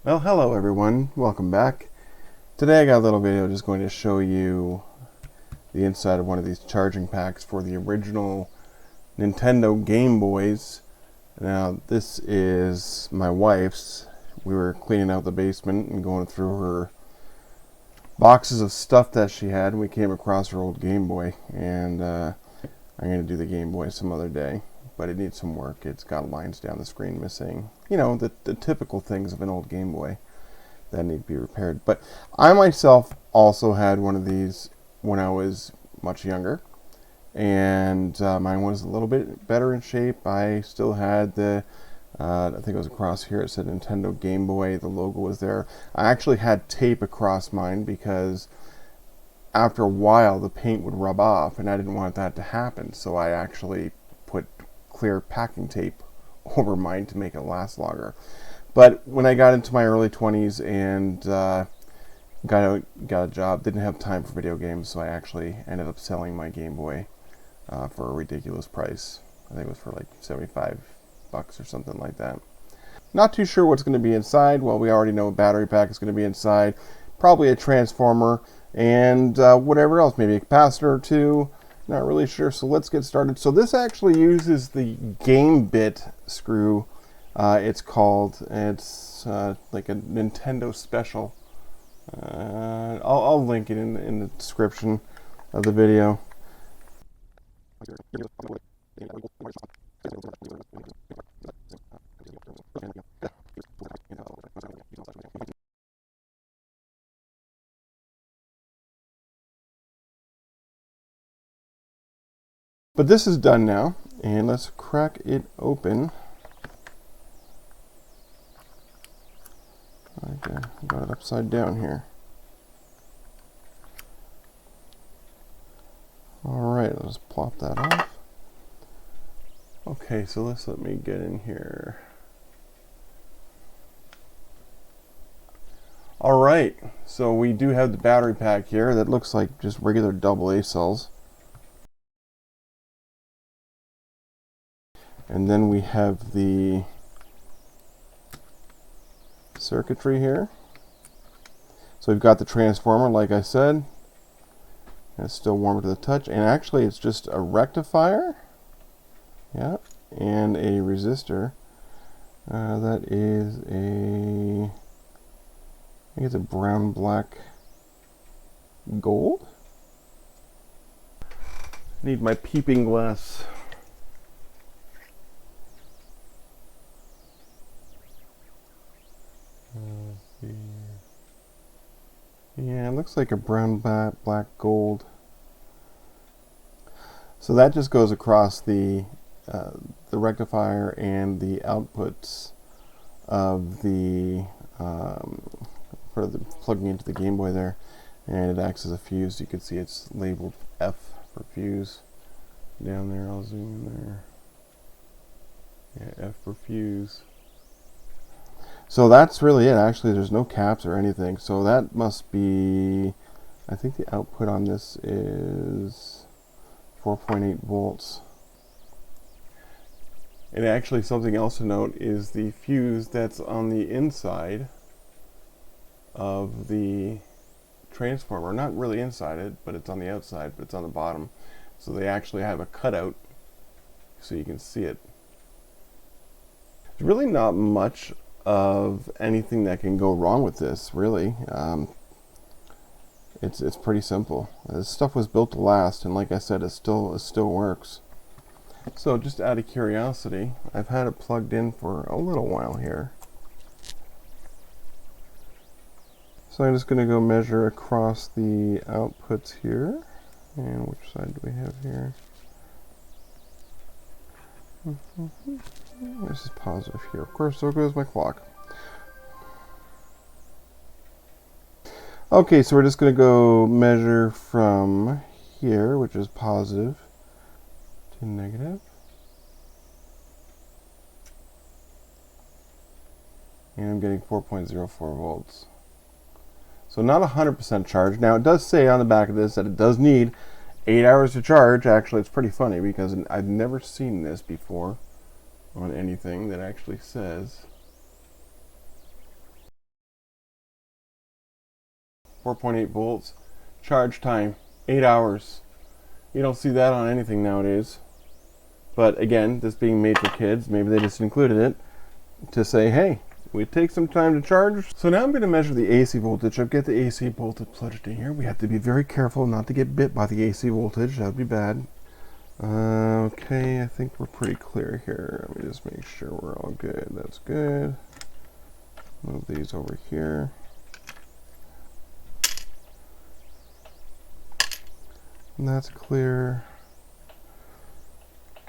Well, hello everyone. Welcome back. Today I got a little video just going to show you the inside of one of these charging packs for the original Nintendo Game Boys. Now, this is my wife's. We were cleaning out the basement and going through her boxes of stuff that she had, and we came across her old Game Boy, and I'm going to do the Game Boy some other day. But it needs some work. It's got lines down the screen missing. You know, the typical things of an old Game Boy that need to be repaired. But I myself also had one of these when I was much younger. And mine was a little bit better in shape. I still had the, I think it was across here, it said Nintendo Game Boy. The logo was there. I actually had tape across mine because after a while the paint would rub off, and I didn't want that to happen. So I actually put clear packing tape over mine to make it last longer. But when I got into my early 20s and got a job, didn't have time for video games, so I actually ended up selling my Game Boy for a ridiculous price. I think it was for like 75 bucks or something like that. Not too sure what's going to be inside. Well, we already know a battery pack is going to be inside, probably a transformer, and whatever else, maybe a capacitor or two. Not really sure, so let's get started. So this actually uses the Game-Bit screw. It's like a Nintendo Special. I'll link it in the description of the video. But this is done now, and let's crack it open. Okay, got it upside down here. Alright, let's plop that off. Okay, so let me get in here. Alright, so we do have the battery pack here that looks like just regular AA cells. And then we have the circuitry here. So we've got the transformer, like I said. It's still warm to the touch. And actually it's just a rectifier. Yeah. And a resistor. That is I think it's a brown, black, gold. Need my peeping glass. Yeah, it looks like a brown, black, gold. So that just goes across the rectifier and the outputs of the for the plugging into the Game Boy there, and it acts as a fuse. You can see it's labeled F for fuse down there. I'll zoom in there. Yeah, F for fuse. So that's really it. Actually, there's no caps or anything. So that must be, I think the output on this is 4.8 volts. And actually something else to note is the fuse that's on the inside of the transformer. Not really inside it, but it's on the outside, but it's on the bottom. So they actually have a cutout so you can see it. There's really not much of anything that can go wrong with this, really. It's pretty simple. This stuff was built to last, and like I said, it still works. So just out of curiosity, I've had it plugged in for a little while here. So I'm just going to go measure across the outputs here. And which side do we have here? This is positive here. Of course, so goes my clock. Okay, so we're just going to go measure from here, which is positive, to negative. And I'm getting 4.04 volts. So not 100% charge. Now it does say on the back of this that it does need 8 hours to charge. Actually, it's pretty funny because I've never seen this before on anything that actually says 4.8 volts. Charge time, 8 hours. You don't see that on anything nowadays. But again, this being made for kids, maybe they just included it to say, hey, we take some time to charge. So now I'm going to measure the AC voltage. I've got the AC voltage plugged in here. We have to be very careful not to get bit by the AC voltage. That would be bad. Okay, I think we're pretty clear here. Let me just make sure we're all good. That's good. Move these over here. And that's clear.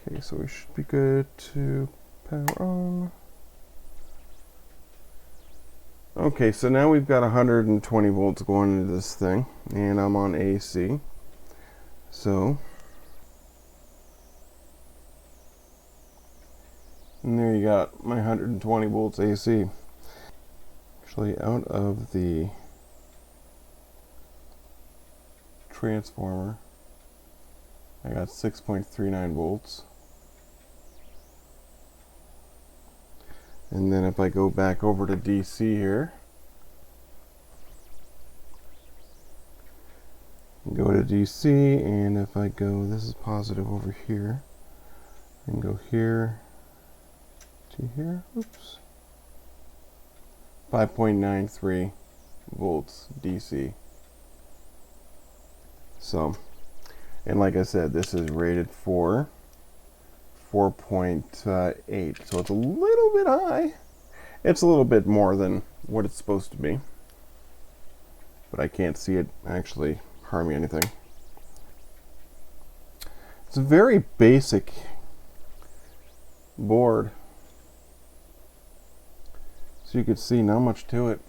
Okay, so we should be good to power on. Okay, so now we've got 120 volts going into this thing, and I'm on AC. So, and there you got my 120 volts AC. Actually, out of the transformer, I got 6.39 volts. And then if I go back over to DC here, go to DC, and if I go, this is positive over here, and go here to here, oops, 5.93 volts DC. So, and like I said, this is rated for 4.8, so it's a little bit high. It's a little bit more than what it's supposed to be, but I can't see it actually harm me anything. It's a very basic board, so you can see not much to it.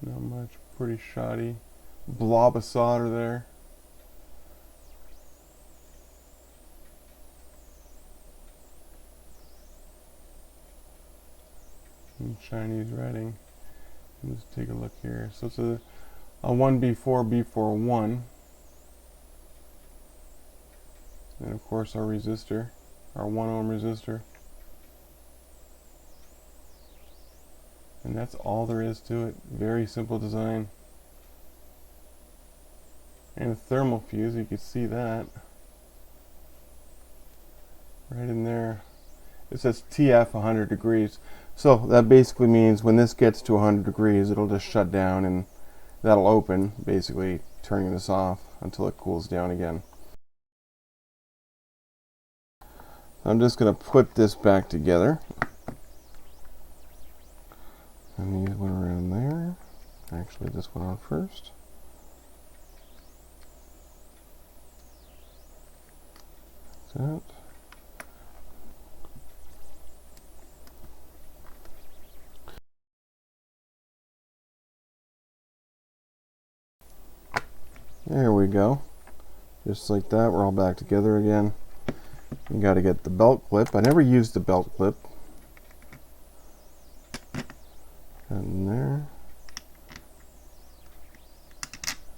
Not much, pretty shoddy. Blob of solder there. And Chinese writing. Let's take a look here. So it's a 1B4B41. And of course our resistor, our 1 ohm resistor. And that's all there is to it. Very simple design. And a thermal fuse, you can see that right in there. It says TF 100 degrees. So that basically means when this gets to 100 degrees, it'll just shut down and that'll open, basically turning this off until it cools down again. I'm just going to put this back together. And these went around there. Actually, this went on first. That. There we go. Just like that, we're all back together again. You got to get the belt clip. I never used the belt clip. And there.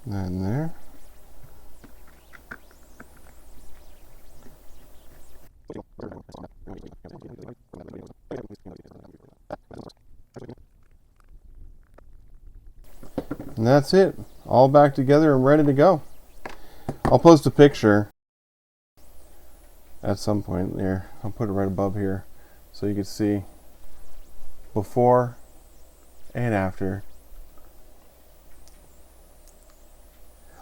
And there. And that's it. All back together and ready to go. I'll post a picture at some point there. I'll put it right above here so you can see before and after.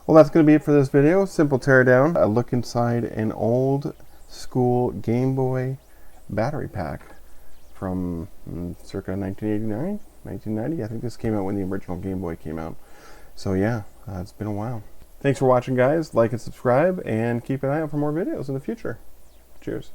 Well, that's going to be it for this video. Simple teardown. A look inside an old school Game Boy battery pack from circa 1989, 1990. I think this came out when the original Game Boy came out. So yeah, it's been a while. Thanks for watching, guys. Like and subscribe, and keep an eye out for more videos in the future. Cheers.